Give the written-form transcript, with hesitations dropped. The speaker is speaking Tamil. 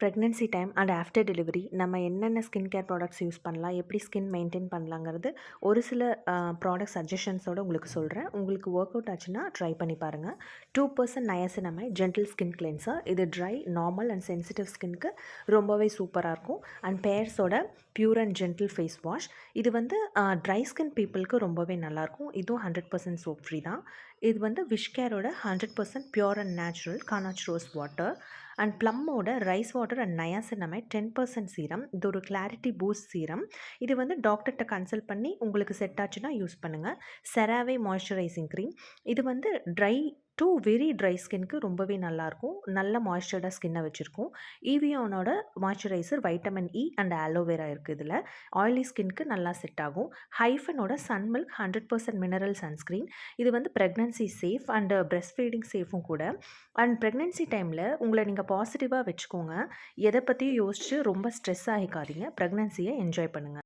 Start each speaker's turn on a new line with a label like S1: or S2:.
S1: Pregnancy time and after delivery நம்ம என்னென்ன ஸ்கின் கேர் ப்ராடக்ட்ஸ் யூஸ் பண்ணலாம், எப்படி ஸ்கின் மெயின்டைன் பண்ணலாங்கிறது ஒரு சில ப்ராடக்ட் சஜஷன்ஸோடு உங்களுக்கு சொல்கிறேன். உங்களுக்கு ஒர்க் அவுட் ஆச்சுன்னா ட்ரை பண்ணி பாருங்கள். 2% நயசினமைட் ஜென்டில் ஸ்கின் கிளென்சர். இது ட்ரை, நார்மல் அண்ட் சென்சிட்டிவ் ஸ்கின்க்கு ரொம்பவே சூப்பராக இருக்கும். அண்ட் பேர்ஸோட pure and gentle face wash. இது வந்து ட்ரை ஸ்கின் பீப்புளுக்கு ரொம்பவே நல்லாயிருக்கும். இதுவும் 100% சோப் ஃப்ரீ தான். இது வந்து விஷ் கேரோட 100% pure and natural Kannauj rose water. And ப்ளம்மோட rice water and niacinamide 10% serum. இது ஒரு கிளாரிட்டி பூஸ்ட் சீரம். இது வந்து டாக்டர்கிட்ட கன்சல்ட் பண்ணி உங்களுக்கு செட் ஆச்சுன்னா யூஸ் பண்ணுங்கள். CeraVe moisturising cream. இது வந்து ட்ரை டு வெரி ட்ரை ஸ்கின்க்கு ரொம்பவே நல்லாயிருக்கும். நல்ல மாய்ஸ்சர்டாக ஸ்கின்னை வச்சுருக்கும். ஈவியானோட moisturiser vitamin E and aloe vera இருக்குது இதில். ஆயிலி ஸ்கின்க்கு நல்லா செட் ஆகும். ஹைஃபனோட சன் மில்க் 100% மினரல் சன்ஸ்க்ரீன். இது வந்து pregnancy safe and breast feeding சேஃபும் கூட. அண்ட் ப்ரெக்னன்சி டைமில் உங்களை நீங்கள் பாசிட்டிவாக வச்சுக்கோங்க. எதை பற்றியும் யோசித்து ரொம்ப ஸ்ட்ரெஸ் ஆகிக்காதீங்க. ப்ரெக்னன்சியை என்ஜாய் பண்ணுங்கள்.